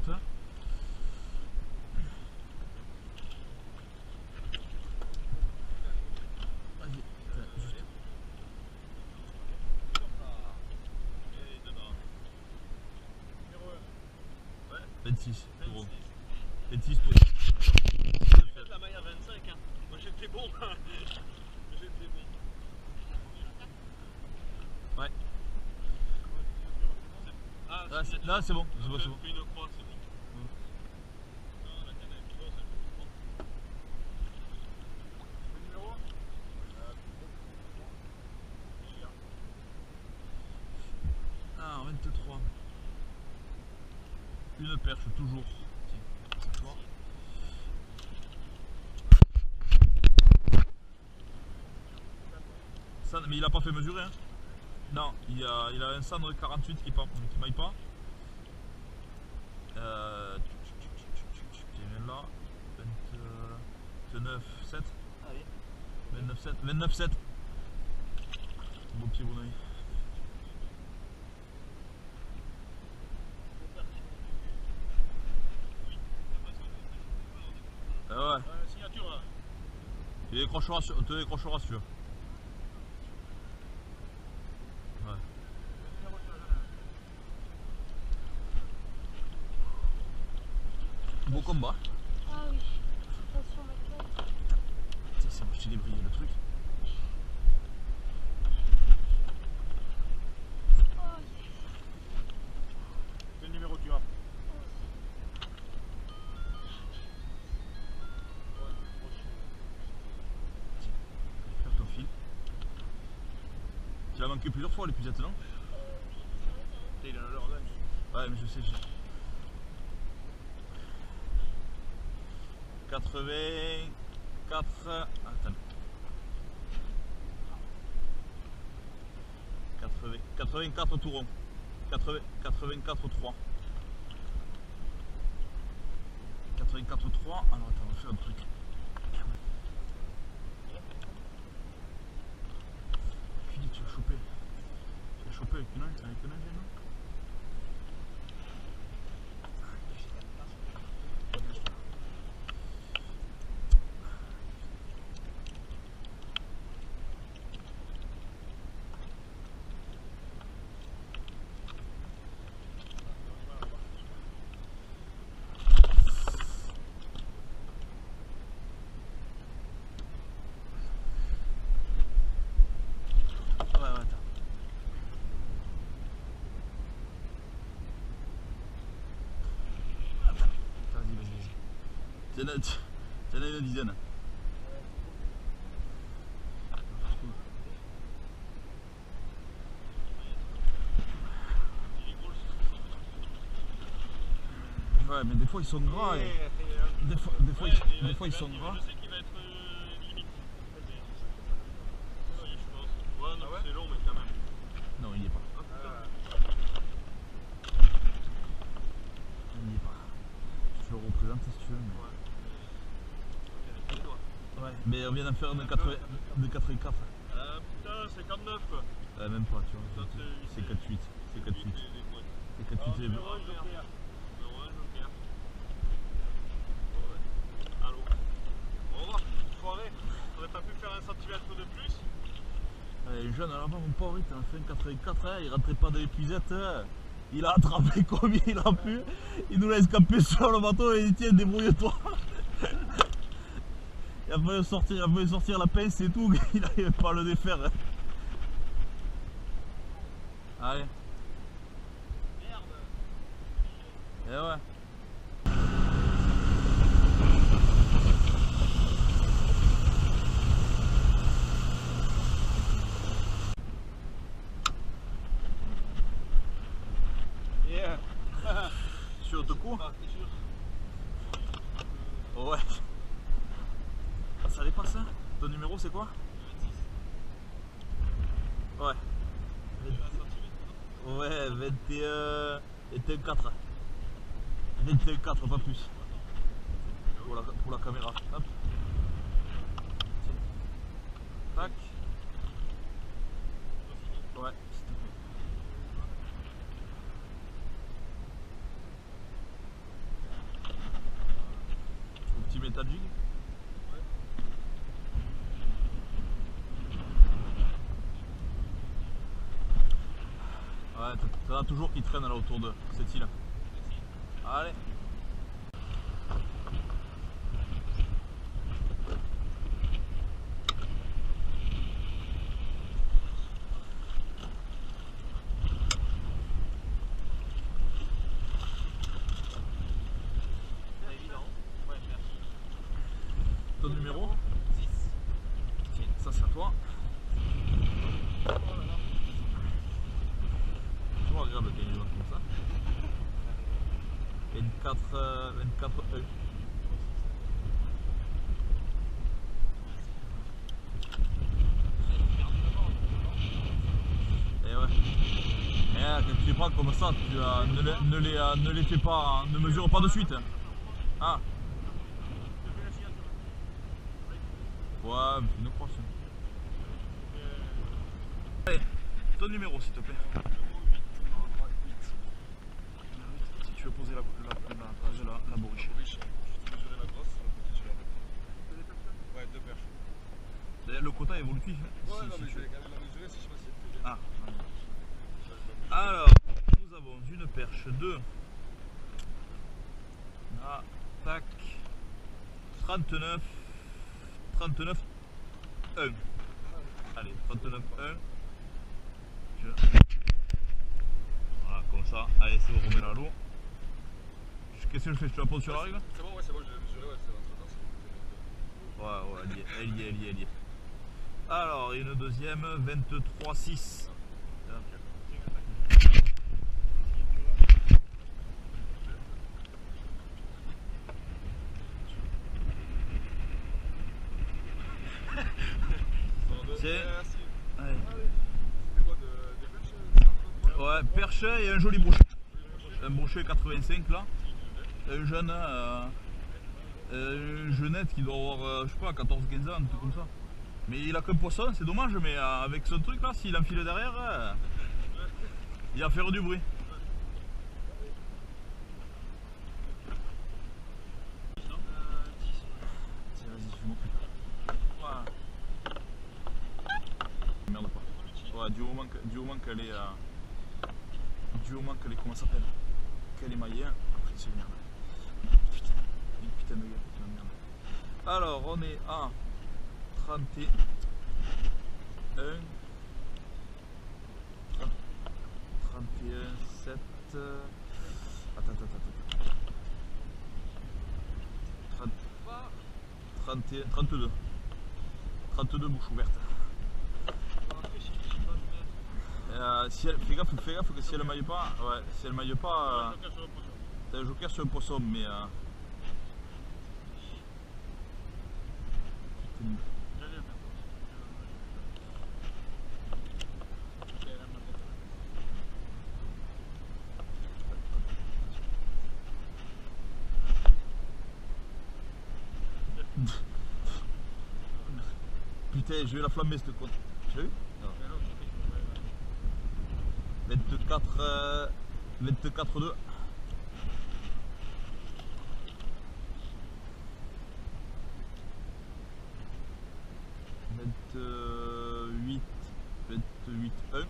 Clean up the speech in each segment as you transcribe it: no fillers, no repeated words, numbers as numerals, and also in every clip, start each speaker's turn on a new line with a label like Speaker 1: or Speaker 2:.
Speaker 1: 50. Hein. Vas-y, juste. Ouais, 26. 26 pour.
Speaker 2: Faites la maille à 25, hein. Moi j'étais bon. J'étais bon.
Speaker 1: Ouais.
Speaker 2: Ah,
Speaker 1: Là c'est bon, c'est bon, c'est bon.
Speaker 2: Une croix, c'est bon. Non, la canne est plus grosse, elle peut prendre. Le numéro
Speaker 1: Ah, 23. Une perche toujours. Tiens, c'est toi. Ça, mais il a pas fait mesurer hein. Non, il a un cendre 48 qui maille pas. Tiens là. 29, 7.
Speaker 2: Ah oui.
Speaker 1: 29, 7. 29, 7. Beau pied, bon oeil. Ah ouais.
Speaker 2: Signature là.
Speaker 1: Tu décrocheras si tu veux. Ouais. Beau combat.
Speaker 3: Ah oui, attention maintenant.
Speaker 1: Tiens, c'est moi je t'ai débrayé le truc.
Speaker 3: Oh yes.
Speaker 2: Quel numéro tu as?
Speaker 1: Faire ton fil. Tu l'as manqué plusieurs fois l'épuisette, non?
Speaker 2: Il a l'heure là.
Speaker 1: Ouais, mais je sais. 84. Attends. 84 tourons. 84 3. 84 3. Alors attends, on va faire un truc. Philippe, tu vas choper. Tu vas choper avec une nage, non? Ouais, attends. Vas-y. Tiens là une dizaine. Ouais, mais des fois ils sont gras. Des fois ils sont gras.
Speaker 2: Je sais qu'il va être limite. Oui, je pense. Ouais, non, c'est long, mais quand même.
Speaker 1: Non, il y est pas. Il y est pas. Je le représente si tu veux. Mais... Ouais, mais on vient d'en faire un de 84.
Speaker 2: Putain, 59 quoi.
Speaker 1: Même pas, tu vois. C'est 4-8. C'est 4-8. C'est 4-8 et...
Speaker 2: Allô. On va voir. Foiré. T'aurais pas pu faire un centimètre de plus?
Speaker 1: Les jeunes là-bas, mon pauvre, il a fait un 84, hein, il rentrait pas dans l'épuisette. Hein. Il a attrapé combien il a pu. Il nous laisse camper sur le bateau et il dit tiens, débrouille-toi. Il a fallu sortir la pince et tout, il n'arrivait pas à le défaire. Hein. Allez.
Speaker 2: Merde.
Speaker 1: Et ouais.
Speaker 2: Yeah.
Speaker 1: Sur de coup. Ouais. Ah, ça dépasse hein. Ton numéro c'est quoi? 26. Ouais. 21 et 4. 21 4, pas plus. Pour la caméra. Hop. Tiens. Tac. Ouais, s'il te plaît. T'en as toujours qui traînent là autour de cette île. Allez. Ton numéro
Speaker 2: 6.
Speaker 1: Tiens, ça c'est à toi. C'est toujours agréable quand il y a des gens comme ça. 24 E. Et ouais. Et quand tu les prends comme ça, tu ne les fais pas, ne mesure pas de suite. Ah. Ouais, une croix. Allez, ton numéro s'il te plaît. Si tu veux poser la bourriche.
Speaker 2: Ouais, 2 perches.
Speaker 1: Le quota évolutif.
Speaker 2: Ouais,
Speaker 1: si,
Speaker 2: non,
Speaker 1: si
Speaker 2: mais
Speaker 1: tu
Speaker 2: je
Speaker 1: veux.
Speaker 2: vais quand même la mesurer si je sais pas si elle fait bien.
Speaker 1: Ah. Alors, nous avons une perche de. Ah, tac. 39. 39. 1. Allez, 39. 1. Voilà, comme ça. Allez, c'est bon, on remet la l'eau. Qu'est-ce que je fais? Je te la pose sur la règle?
Speaker 2: C'est bon, ouais, c'est bon, je l'ai mesuré, ouais, c'est entre temps.
Speaker 1: Ouais, elle y est. Alors, une deuxième, 23,6. Tiens. Allez.
Speaker 2: C'était quoi, des perches?
Speaker 1: Ouais, perche et un joli brochet. Un brochet 85 là. Un jeune, jeunette qui doit avoir, je sais pas, 14-15 ans, un truc comme ça. Mais il a qu'un poisson, c'est dommage, mais avec ce truc là, s'il enfile derrière, il va faire du bruit. Tiens, vas-y, je m'occupe. Voilà. Merde pas. Ouais, du moment qu'elle est. Du moment qu'elle est. Comment ça s'appelle? Qu'elle est maillée, après c'est merde. Putain, une putain de gueule, putain de merde. Alors, on est à 31. 31, 7. Attends. 31, 32. 32 bouches ouvertes. Si elle, fais gaffe que si elle maille pas, ouais, si elle maille pas, t'as un joker sur le poisson, mais putain, je vais la flammer cette con. Tu as vu? 24, 24-2. 28-1.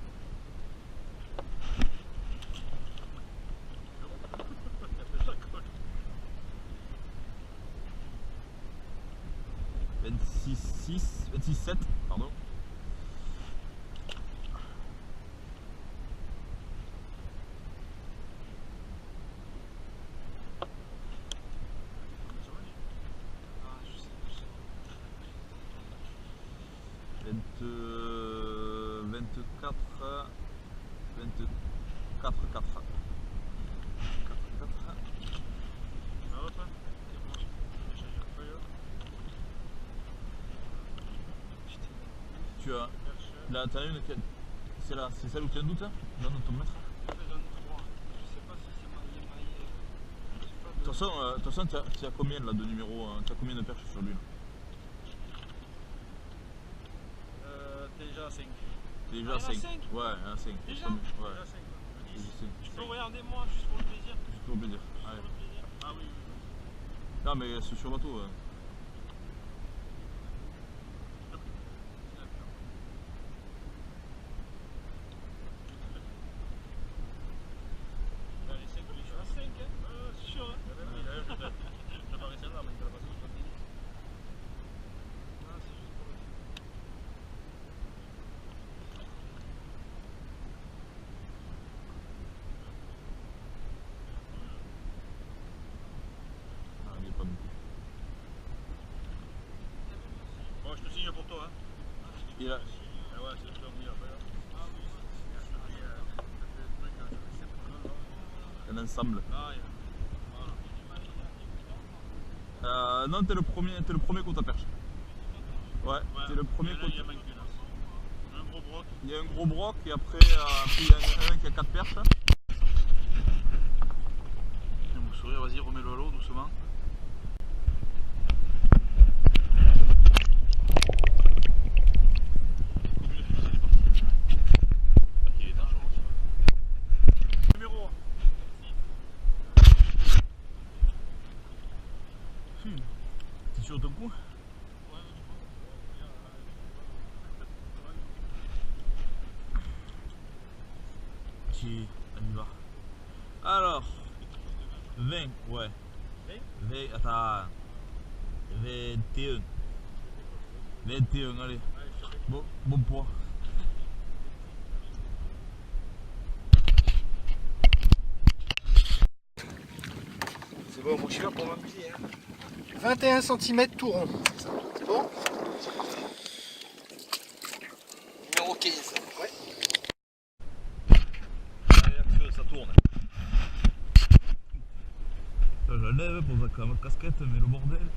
Speaker 1: 26-7, pardon. Tu as là, t'as une, c'est là, c'est celle où tu as un doute là? Non, ton mètre. De toute façon, tu as combien là de numéros, tu as combien de perches sur lui là?
Speaker 2: T'es déjà à 5.
Speaker 1: T'es déjà à 5. Ouais, à 5.
Speaker 2: Déjà?
Speaker 1: Ouais.
Speaker 2: Déjà 5. Tu peux regarder moi juste pour le plaisir?
Speaker 1: Juste pour le plaisir. Allez.
Speaker 2: Ah oui.
Speaker 1: Non mais c'est sur bateau. Il a...
Speaker 2: Ah ouais, c'est le meilleur.
Speaker 1: un ensemble.
Speaker 2: Ah,
Speaker 1: Non, t'es le premier coup à perche. Ouais, t'es le premier coup.
Speaker 2: Il y a un gros broc.
Speaker 1: Il y a un gros broc et après, il y en a un qui a 4 perches. Et mon sourire, vas-y, remets-le à l'eau doucement.
Speaker 2: Numéro 1.
Speaker 1: T'es sûr de ton coup? Ok, on y va. Alors, 20, ouais. 20, attends. 21. 21, allez. Bon poids.
Speaker 4: C'est bon, moi je suis là pour m'amuser. Hein.
Speaker 5: 21 cm tout rond. C'est bon?
Speaker 4: Numéro 15.
Speaker 5: Ouais.
Speaker 1: Allez, action, ça tourne. Je lève pour ma casquette, mais le bordel.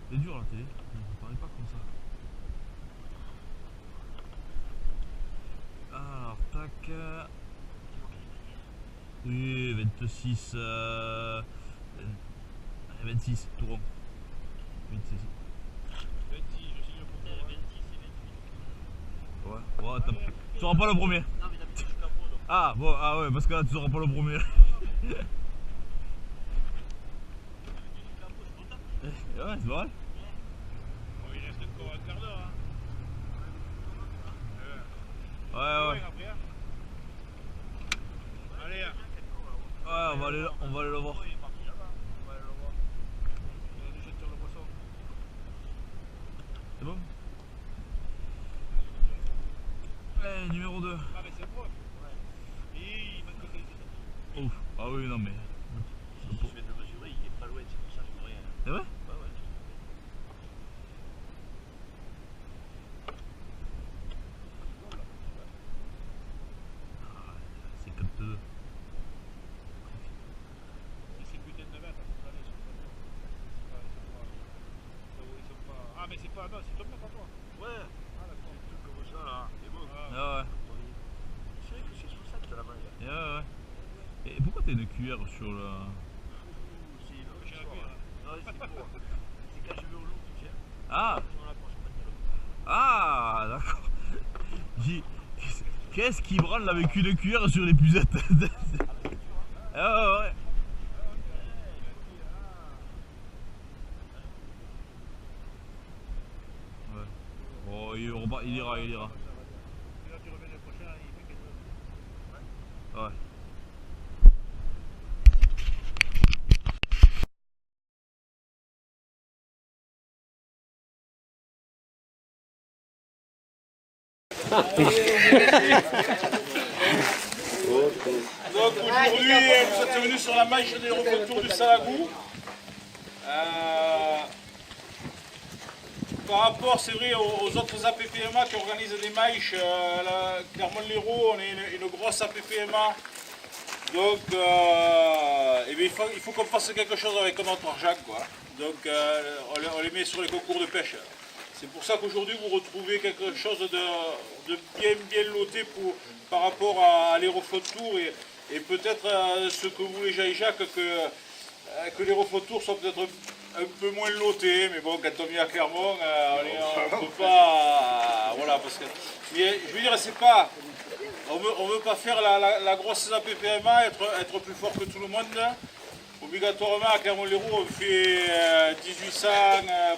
Speaker 1: C'est dur la télé, ne parlez pas comme ça. Alors, tac. Oui, 26. 26, tout rond. 26.
Speaker 2: 26, je signe pour toi. 26 et 28.
Speaker 1: Ouais, tu seras pas le premier.
Speaker 2: Non, mais d'habitude, je suis capot donc.
Speaker 1: Ah, bon, ah ouais, parce que là, tu seras pas le premier. Ouais, c'est vrai.
Speaker 2: Bon, il reste encore un quart d'heure. Hein.
Speaker 1: Ouais.
Speaker 2: Après, hein. Allez, hein.
Speaker 1: Ouais, on va aller le voir.
Speaker 2: On va aller le voir. On a déjà tiré le poisson.
Speaker 1: C'est bon? Allez, numéro 2.
Speaker 2: Ah, mais c'est bon. Et il manque que quelques.
Speaker 1: Ouf, ah oui, non mais.
Speaker 2: Je vais le mesurer, il est pas loin, c'est pour ça que je vois rien.
Speaker 1: C'est vrai?
Speaker 2: Ouais.
Speaker 1: C'est comme deux.
Speaker 2: Et ces putains de mètres, allez, ils sont pas. Ah, mais c'est pas. Non, c'est ton mètre à toi. Ouais. Ah, d'accord. Un truc comme ça là. C'est bon.
Speaker 1: Ah ouais.
Speaker 2: C'est vrai que c'est 60 la maille.
Speaker 1: Ouais. Et pourquoi t'as une cuillère sur la.
Speaker 2: C'est une autre histoire. Non, c'est pour. C'est quand je vais au loup, tu sais.
Speaker 1: Ah!
Speaker 2: Sur la poche, pas de loup.
Speaker 1: Ah, d'accord. Qu'est-ce qui branle avec une cuillère sur les puzettes? Ah ouais. Oh, il ira.
Speaker 2: Et là, tu reviens le prochain, il fait quelque chose.
Speaker 1: Ouais.
Speaker 2: Donc aujourd'hui, vous êtes venus sur la maille des retours du Salagou. Par rapport, c'est vrai, aux autres APPMA qui organisent des mailles, Clermont-Lérault, on est une grosse APPMA. Donc, eh bien, il faut qu'on fasse quelque chose avec notre argent, quoi. Donc, on les met sur les concours de pêche. C'est pour ça qu'aujourd'hui, vous retrouvez quelque chose de bien loté par rapport à l'Aéroflot Tour et peut-être ce que voulait Jacques, que l'Aéroflot Tour soit peut-être un peu moins loté, mais bon, quand on vient à Clermont, on ne peut pas. Voilà, parce que. Mais je veux dire, c'est pas. On veut pas faire la grosse APPMA, être plus fort que tout le monde. Obligatoirement, à Clermont-Lérault, on fait 1800,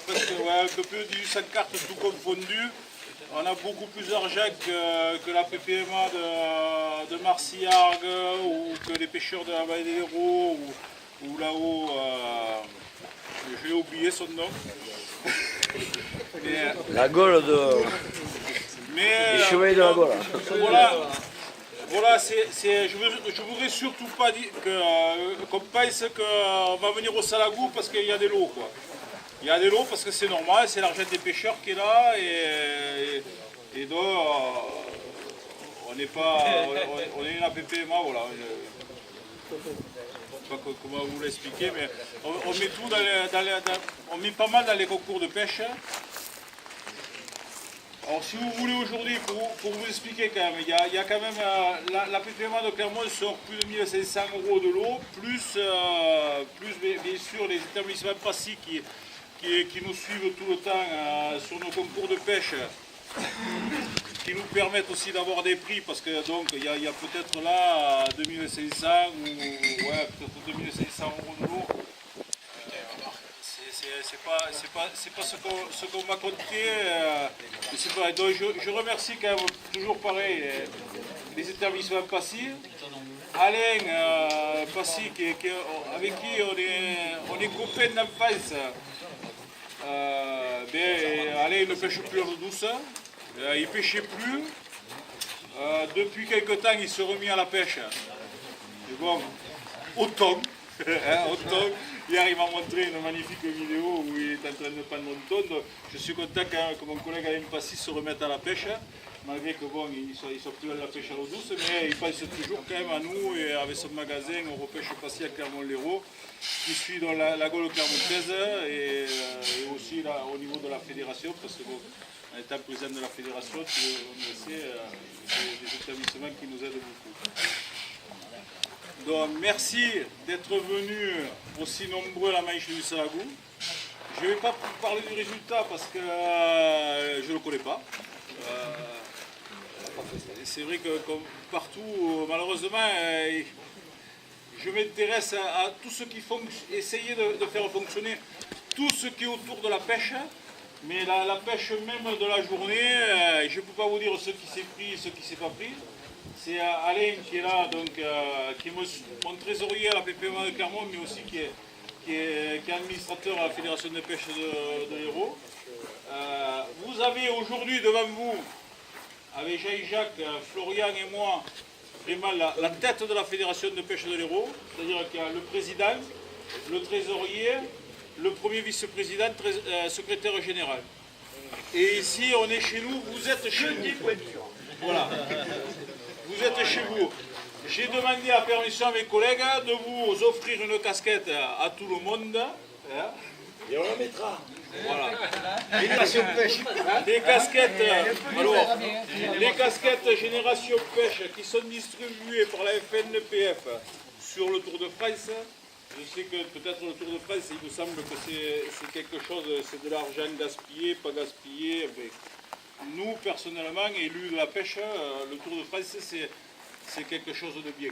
Speaker 2: presque, un peu plus de 1800 cartes tout confondu. On a beaucoup plus d'argent que la PPMA de Marsillargues ou que les pêcheurs de la vallée des Héros ou là-haut, j'ai oublié son nom.
Speaker 4: La Gaule de. Les chevaliers de la Gaule.
Speaker 2: Voilà, je voudrais surtout pas dire qu'on pense qu'on va venir au Salagou parce qu'il y a des lots, quoi. Il y a des lots parce que c'est normal, c'est l'argent des pêcheurs qui est là et donc on n'est pas, on est une APPMA, voilà. Je ne sais pas comment vous l'expliquer, mais on met tout on met pas mal dans les concours de pêche. Alors si vous voulez aujourd'hui, pour vous expliquer quand même, il y a quand même, la PPMA de Clermont sort plus de 1500 € de l'eau, plus bien sûr les établissements passifs qui nous suivent tout le temps sur nos concours de pêche, qui nous permettent aussi d'avoir des prix, parce que donc il y a peut-être là 2500 ou ouais, peut-être 2500 € de l'eau. C'est pas ce qu'on m'a conté. Donc je remercie quand même toujours pareil les établissements Passy. Alain Passy avec qui on est copains d'enfance. Alain ne pêche plus à l'eau douce. Il ne pêchait plus. Depuis quelque temps il s'est remis à la pêche. Bon, au thon. Au thon. Hier, il m'a montré une magnifique vidéo où il est en train de prendre un thon. Donc, je suis content que mon collègue Alain Passy se remette à la pêche, malgré que bon, ils sont plus à la pêche à l'eau douce, mais il pense toujours quand même à nous et avec son magasin, on repêche Passy à Clermont-Lérault, qui suit dans la Gaule clermontaise et aussi là, au niveau de la fédération, parce que bon, en étant président de la fédération, on le sait, c'est des établissements qui nous aident beaucoup. Donc merci d'être venus aussi nombreux à la Maïche du Salagou. Je ne vais pas vous parler du résultat parce que je ne le connais pas. C'est vrai que comme partout, malheureusement, je m'intéresse à tout ce qui essayer de faire fonctionner tout ce qui est autour de la pêche. Mais la pêche même de la journée, je ne peux pas vous dire ce qui s'est pris et ce qui ne s'est pas pris. C'est Alain qui est là, donc, qui est mon trésorier à la PPMA de Clermont, mais aussi qui est administrateur à la Fédération de pêche de l'Hérault. Vous avez aujourd'hui devant vous, avec Jean-Jacques, Florian et moi, vraiment la tête de la Fédération de pêche de l'Hérault, c'est-à-dire qu'il y a le président, le trésorier, le premier vice-président, secrétaire général. Et ici, on est chez nous, vous êtes chez nous. Voilà. Vous êtes chez vous. J'ai demandé la permission à mes collègues de vous offrir une casquette à tout le monde.
Speaker 4: Et on la mettra.
Speaker 2: Voilà. Des casquettes, alors, les casquettes Génération Pêche qui sont distribuées par la FNPF sur le Tour de France. Je sais que peut-être le Tour de France, il me semble que c'est quelque chose, c'est de l'argent gaspillé, pas gaspillé. Mais nous, personnellement, élus de la pêche, le Tour de France, c'est quelque chose de bien.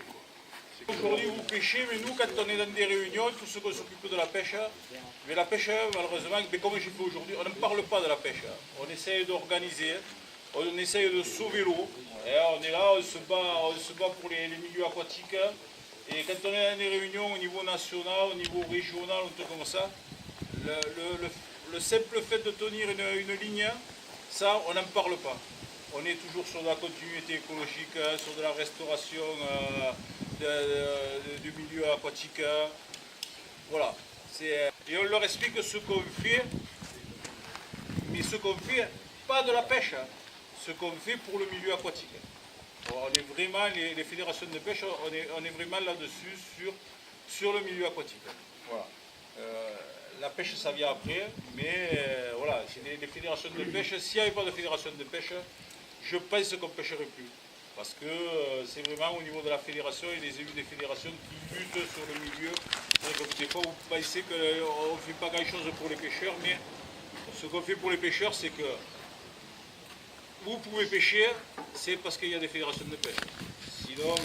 Speaker 2: Aujourd'hui, vous pêchez, mais nous, quand on est dans des réunions, tous ceux qui s'occupent de la pêche, mais la pêche, malheureusement, mais comme j'ai fait aujourd'hui, on ne parle pas de la pêche. On essaye d'organiser, on essaye de sauver l'eau. On est là, on se bat pour les milieux aquatiques. Et quand on est dans des réunions au niveau national, au niveau régional, un truc comme ça, le simple fait de tenir une ligne, ça, on n'en parle pas. On est toujours sur la continuité écologique, sur de la restauration du milieu aquatique. Voilà. Et on leur explique ce qu'on fait, mais ce qu'on fait, pas de la pêche, ce qu'on fait pour le milieu aquatique. Alors, on est vraiment, les fédérations de pêche, on est vraiment là-dessus, sur le milieu aquatique. Voilà. La pêche, ça vient après, mais voilà, c'est les fédérations de pêche. S'il n'y avait pas de fédération de pêche, je pense qu'on ne pêcherait plus. Parce que c'est vraiment au niveau de la fédération et des élus des fédérations qui luttent sur le milieu. Donc, des fois, vous pensez qu'on ne fait pas grand-chose pour les pêcheurs, mais ce qu'on fait pour les pêcheurs, c'est que vous pouvez pêcher, c'est parce qu'il y a des fédérations de pêche. Sinon,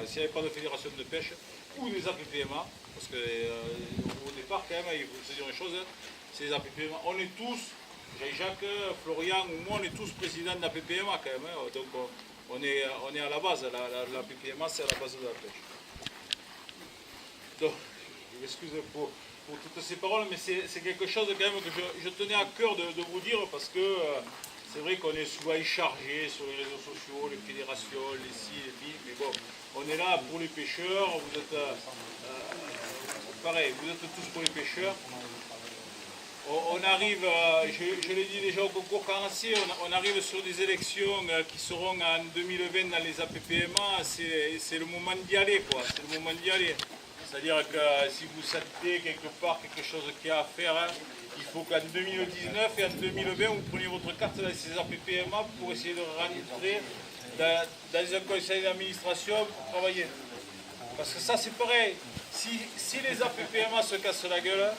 Speaker 2: s'il n'y avait pas de fédération de pêche, ou des APPMA, parce qu'au départ, quand même, il faut se dire une chose, c'est les APPMA. On est tous, Jean-Jacques, Florian ou moi, on est tous présidents de l'APPMA quand même. Donc on est à la base, l'APPMA c'est à la base de la pêche. Donc, je m'excuse pour toutes ces paroles, mais c'est quelque chose quand même que je tenais à cœur de vous dire, parce que c'est vrai qu'on est souvent chargé sur les réseaux sociaux, les fédérations, les ci, les bi, mais bon, on est là pour les pêcheurs, vous êtes pareil, vous êtes tous pour les pêcheurs. on arrive, je l'ai dit déjà au concours carnassier, on arrive sur des élections qui seront en 2020 dans les APPMA, c'est le moment d'y aller, quoi. C'est le moment d'y aller. C'est-à-dire que si vous sentez quelque part quelque chose qu'il y a à faire, hein, il faut qu'en 2019 et en 2020, vous preniez votre carte dans ces APPMA pour essayer de rentrer dans un conseil d'administration pour travailler. Parce que ça, c'est pareil. Si les APPMA se cassent la gueule,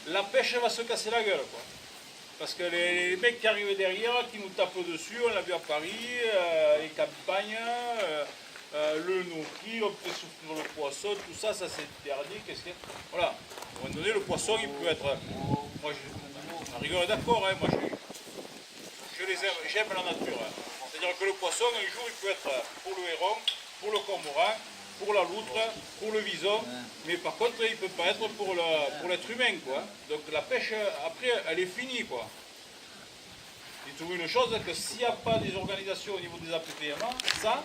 Speaker 2: la pêche va se casser la gueule, quoi. Parce que les mecs qui arrivent derrière, qui nous tapent dessus, on l'a vu à Paris, les campagnes, le nourri, on fait souffrir le poisson, tout ça, ça c'est interdit. Voilà. À un moment donné, le poisson, il peut être... Moi, on rigole d'accord, hein, moi je les aime, j'aime la nature. Hein. C'est-à-dire que le poisson, un jour, il peut être pour le héron, pour le cormoran, pour la loutre, pour le vison, mais par contre, il ne peut pas être pour l'être humain, quoi. Donc la pêche, après, elle est finie, quoi. Dites-vous une chose, que s'il n'y a pas des organisations au niveau des APPMA, ça,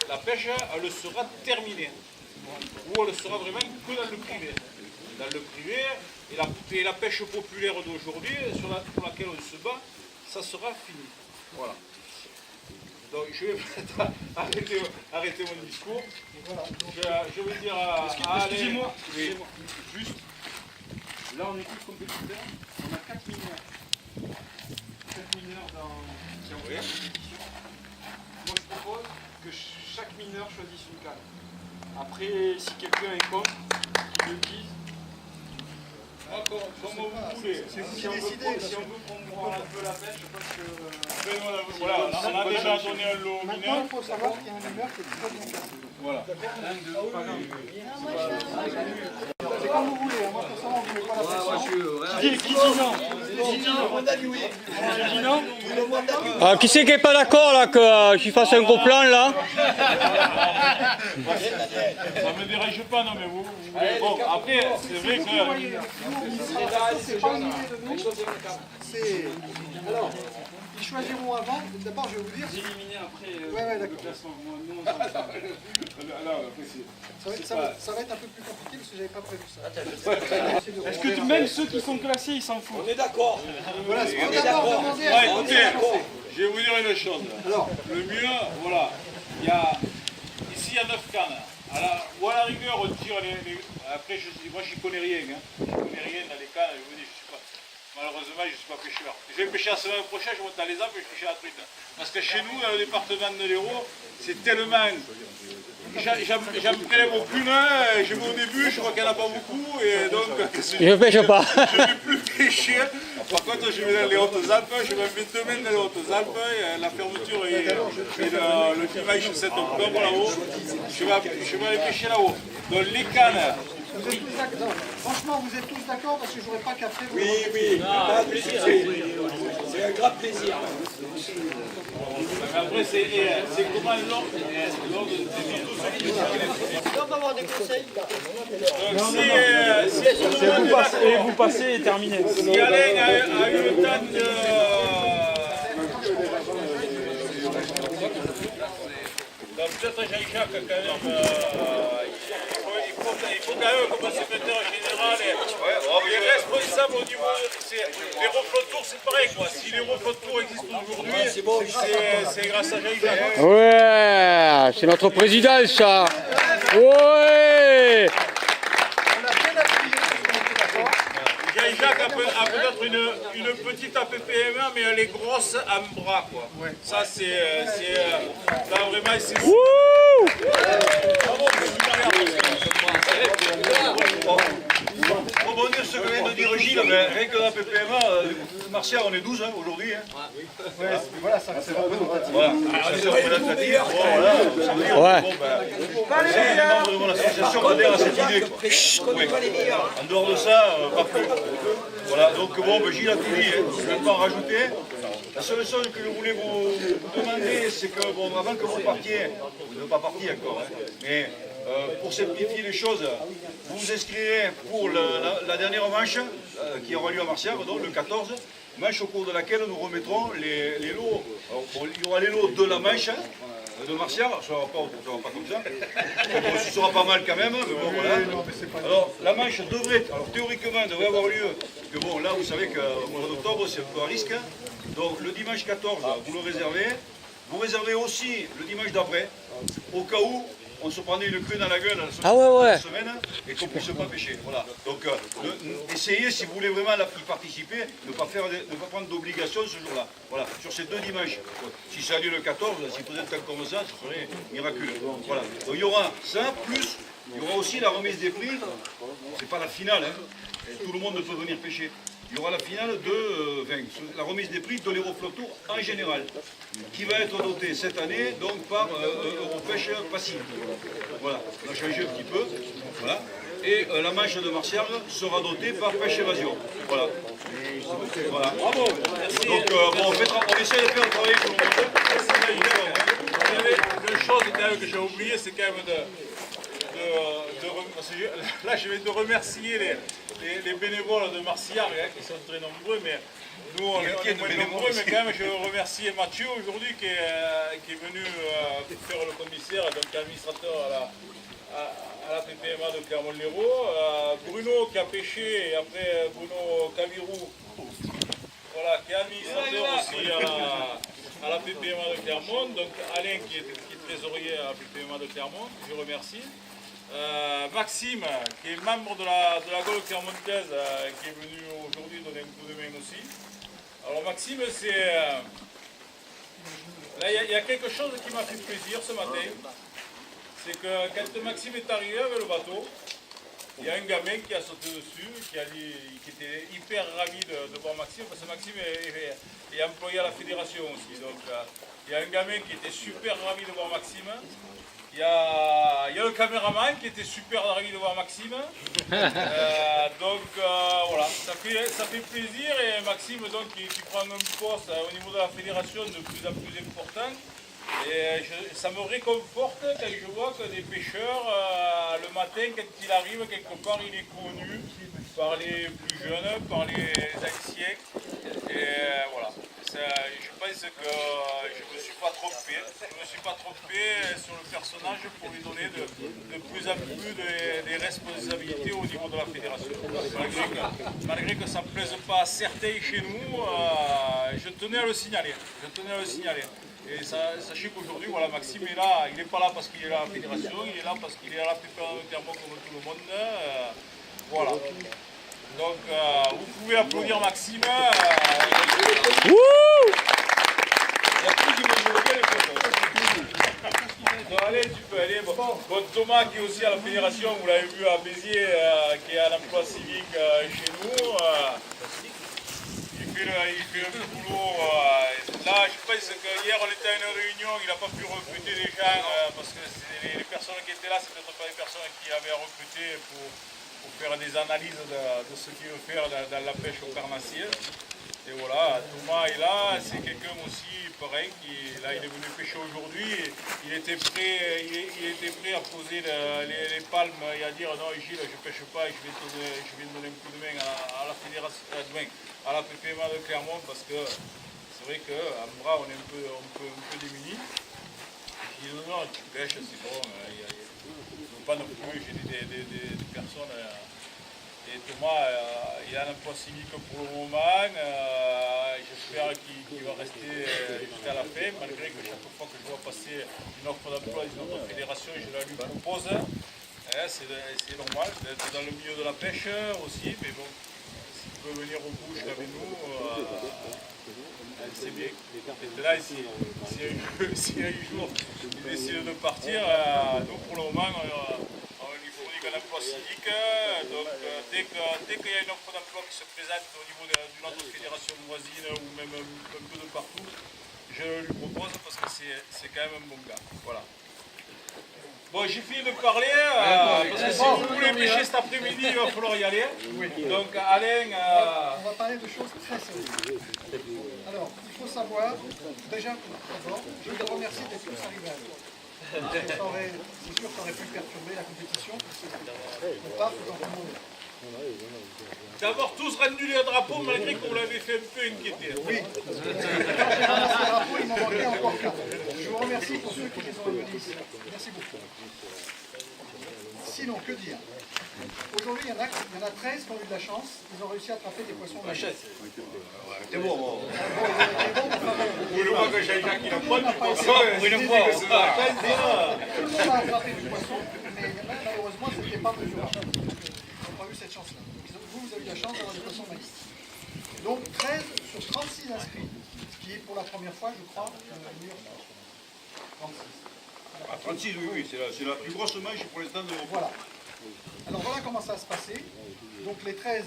Speaker 2: la pêche, elle sera terminée. Ou elle sera vraiment que dans le privé. Dans le privé, et la pêche populaire d'aujourd'hui, pour laquelle on se bat, ça sera fini. Voilà. Donc je vais arrêter mon discours. Je veux dire à
Speaker 6: Excusez-moi, juste, là on est tous compétiteurs, on a 4 mineurs. 4 mineurs qui ont fait la compétition. Moi je propose que chaque mineur choisisse une canne. Après, si quelqu'un est contre, qu'il le dise.
Speaker 2: Comme vous voulez.
Speaker 6: Si on veut promouvoir un peu la pêche, je pense que...
Speaker 2: Voilà, on a déjà donné un lot
Speaker 5: Maintenant,
Speaker 2: mineur.
Speaker 5: il faut savoir qu'il y a un mineur qui est très bien classé.
Speaker 2: Voilà.
Speaker 5: C'est comme vous voulez, moi personnellement, je ne mets pas la pression.
Speaker 6: Qui dit non? Qui dit non?
Speaker 7: Qui c'est qui n'est pas d'accord là que je fasse un gros plan là?
Speaker 2: Ça ne me dérange pas, non mais vous voulez. Bon, après, c'est vrai que...
Speaker 5: C'est pas une idée de nous. C'est... Alors, ils choisiront avant. D'abord, je vais vous dire...
Speaker 6: Éliminer après
Speaker 5: Ouais,
Speaker 6: le
Speaker 5: d'accord.
Speaker 6: classement. Nous, on s'en fout.
Speaker 5: Ça va être un peu plus compliqué parce que j'avais pas prévu ça.
Speaker 6: Est-ce que même ceux qui sont classés, ils s'en foutent?
Speaker 4: On est d'accord.
Speaker 5: Voilà, ce qu'on va d'abord demander à...
Speaker 2: Écoutez, je vais vous dire une chose.
Speaker 5: Alors,
Speaker 2: Le mieux, voilà, ici il y a 9 cannes. Ou à la rigueur, on tire les... Après, moi je n'y connais rien. Hein. Je ne connais rien dans les cannes. Je vous dis, malheureusement, je ne suis pas pêcheur. Je vais pêcher la semaine prochaine, je monte dans les Alpes et je pêche la truite. Parce que chez nous, dans le département de l'Hérault, c'est tellement... J'en prélève aucune, je vais au début, je vois qu'il n'y en a pas beaucoup, et donc
Speaker 7: Je pêche pas.
Speaker 2: je ne vais plus pêcher. Par contre, je vais dans les Hautes-Alpes, je vais mettre demain dans les Hautes-Alpes, la fermeture est le dimanche 7 octobre là-haut, je vais aller pêcher là-haut. Donc les cannes,
Speaker 5: vous êtes tous d'accord. Franchement, vous êt tous d'accord parce que je ne voudrais pas qu'après vous...
Speaker 4: Oui, un plaisir. C'est un grand plaisir.
Speaker 2: après c'est comment l'ordre
Speaker 6: Et vous passez et terminez.
Speaker 2: Si Alain a eu le temps de... Donc peut-être Jean-Jacques quand même, il faut quand même comme secrétaire général les responsables au niveau... Les reflots de tour c'est pareil quoi, si les reflots de tour existent aujourd'hui, c'est grâce à Jean-Jacques.
Speaker 7: Ouais, c'est notre président ça. Ouais.
Speaker 5: On a bien appuyé sur ce qu'on était d'accord.
Speaker 2: Jean-Jacques a peut-être une petite APPMA, mais elle est grosse en bras, quoi. Ouais. Ça, là, vraiment, c'est...
Speaker 8: Pour rebondir sur ce que vient de dire Gilles, rien que dans la PPMA, Martial, on est 12 aujourd'hui.
Speaker 5: Ouais, voilà, ça c'est vraiment
Speaker 8: Voilà. C'est représentatif. Voilà. C'est les membres de mon association qui adhèrent à cette idée. En dehors de ça, pas plus. Voilà, donc bon, Gilles a tout dit, je ne vais pas en rajouter. La seule chose que je voulais vous demander, c'est que, bon, avant que vous partiez, vous n'êtes pas parti encore, mais pour simplifier les choses, vous vous inscrirez pour la dernière manche qui aura lieu à Martial, donc le 14, manche au cours de laquelle nous remettrons les lots. Alors, il y aura les lots de la manche, de Martial. Ça va pas comme ça. Bon, ce sera pas mal quand même. Mais bon, voilà. Alors, la manche devrait, alors théoriquement, devrait avoir lieu. Que bon, là, vous savez qu'au mois d'octobre, c'est un peu à risque. Donc, le dimanche 14, vous le réservez. Vous réservez aussi le dimanche d'après, au cas où on se prenait une crue dans la gueule la semaine et qu'on ne puisse pas pêcher. Voilà. Donc, essayez, si vous voulez vraiment y participer, de ne pas prendre d'obligation ce jour-là. Voilà, sur ces 2 dimanches. Si ça a lieu le 14, si vous êtes comme ça, ce serait miraculeux. Voilà. Donc, il y aura ça, plus il y aura aussi la remise des prix. C'est pas la finale, hein. Et tout le monde peut venir pêcher. Il y aura la finale de la remise des prix de l'Aéroflot en général, qui va être dotée cette année donc par Europêche Pacifique. Voilà, on a changé un petit peu. Voilà. Et la manche de Martial sera dotée par Pêche Évasion. Voilà. Voilà. Bravo. Merci. Donc bon, on essaie de faire travailler tout le monde.
Speaker 2: Une chose quand même que j'ai oublié, c'est quand même là je vais te remercier les bénévoles de Marcillac qui sont très nombreux, mais nous on est moins nombreux, mais quand même je veux remercier Mathieu aujourd'hui qui est venu faire le commissaire, donc administrateur à la PPMA de Clermont-Lérault, Bruno qui a pêché, et après Bruno Cavirou, voilà, qui est administrateur aussi à la PPMA de Clermont, donc Alain qui est trésorier à la PPMA de Clermont, je remercie. Maxime, qui est membre de la Gaule clermontaise, qui est venu aujourd'hui donner un coup de main aussi. Alors Maxime, là il y a quelque chose qui m'a fait plaisir ce matin. C'est que quand Maxime est arrivé avec le bateau, il y a un gamin qui a sauté dessus, qui était hyper ravi de voir Maxime, parce que Maxime est employé à la fédération aussi. Donc il y a un gamin qui était super ravi de voir Maxime. Il y a le caméraman qui était super ravi de voir Maxime. Donc voilà, ça fait plaisir, et Maxime donc qui prend un poste au niveau de la fédération de plus en plus important. Et ça me réconforte quand je vois que des pêcheurs, le matin quand il arrive quelque part, il est connu par les plus jeunes, par les anciens. Et voilà. Je pense que je ne me suis pas trompé. Je me suis pas trompé sur le personnage pour lui donner de plus en plus des responsabilités au niveau de la fédération. Malgré que ça ne plaise pas à certains chez nous, je tenais à le signaler. Et sachez qu'aujourd'hui, voilà, Maxime est là. Il n'est pas là parce qu'il est à la fédération, il est là parce qu'il est à la PPMA de Clermont comme tout le monde. Voilà. Donc, vous pouvez applaudir Maxime. Allez, tu peux aller. Bon, Thomas qui est aussi à la fédération, vous l'avez vu à Béziers, qui est à l'emploi civique chez nous. Il fait un boulot. Là, je pense qu'hier on était à une réunion, il n'a pas pu recruter les gens parce que les personnes qui étaient là, ce n'étaient pas les personnes qui avaient recruté pour faire des analyses de ce qu'il veut faire dans la pêche au carnassier. Et voilà, Thomas est là, c'est quelqu'un aussi pareil, il est venu pêcher aujourd'hui, il était prêt à poser les palmes et à dire non Gilles, je ne pêche pas, je vais te donner un coup de main à la fédération, à la PPMA de Clermont, parce que c'est vrai qu'à bras on est un peu démunis. Je dis non, tu pêches, c'est bon, pas non plus, j'ai des personnes. Et Thomas, il a un emploi civique pour le moment. J'espère qu'il va rester jusqu'à la fin, malgré que chaque fois que je vois passer une offre d'emploi d'une autre fédération, je la lui propose. C'est normal, d'être dans le milieu de la pêche aussi, mais bon, s'il peut venir au bout avec nous, c'est bien. Et là, si un jour il décide de partir, nous pour le moment, un emploi civique, donc dès qu'il y a une offre d'emploi qui se présente au niveau d'une autre fédération voisine ou même un peu de partout, je lui propose parce que c'est quand même un bon gars. Voilà. Bon, j'ai fini de parler, parce que si vous voulez pêcher cet après-midi, il va falloir y aller. Donc Alain...
Speaker 5: On va parler de choses très sérieuses. Alors, il faut savoir, déjà, d'abord, je veux te remercier d'être tous arrivés à l'heure. C'est sûr que ça aurait pu perturber la compétition, on part dans tout le monde.
Speaker 2: D'avoir tous rendu les drapeaux malgré qu'on l'avait fait un peu inquiéter.
Speaker 5: Oui, quand j'ai ramassé le drapeau, il m'en manquait encore 4. Je vous remercie. remercie pour ceux qui les ont amenés ici. Merci beaucoup. Sinon, que dire? Aujourd'hui, il y en a 13 qui ont eu de la chance. Ils ont réussi à attraper des poissons.
Speaker 8: T'es bon, bon.
Speaker 6: Vous le voyez que j'ai Jacques qui l'a pas du poisson.
Speaker 8: Pour une fois,
Speaker 5: Tout le monde a attrapé du poisson, mais malheureusement, ce n'était pas mesurable. Ils n'ont pas eu cette chance-là. Vous avez eu la chance d'avoir des poissons magnifiques. Donc 13 sur 36 inscrits, ce qui est pour la première fois, je crois, le meilleur score. 36.
Speaker 8: 36, oui, c'est la plus grosse manche pour l'instant de
Speaker 5: Voilà. Alors voilà comment ça va se passer. Donc les 13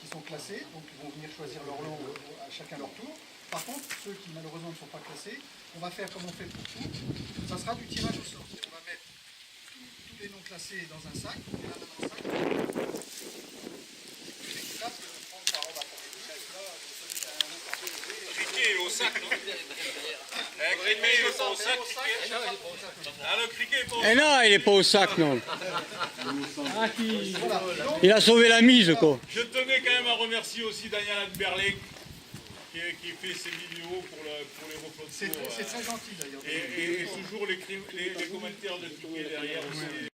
Speaker 5: qui sont classés, donc ils vont venir choisir leur lot à chacun leur tour. Par contre, ceux qui malheureusement ne sont pas classés, on va faire comme on fait pour tout. Ça sera du tirage au sort. On va mettre tous les noms classés dans un sac. On les ramène dans un sac. Les classes, je vais prendre par ordre alphabétique. Là, celui qui a un nom par ordre.
Speaker 6: Criquet au sac, non? Criquet, il est pas au sac, criquet. Ah, le criquet est pas au sac.
Speaker 7: Eh non, il est pas au sac, non.
Speaker 5: Voilà. Donc,
Speaker 7: Il a sauvé la mise, quoi.
Speaker 2: Je tenais quand même à remercier aussi Daniel Adberling qui fait ses vidéos pour les reflots de
Speaker 5: c'est
Speaker 2: tour.
Speaker 5: très gentil d'ailleurs.
Speaker 2: Et toujours les commentaires de Criquet derrière aussi.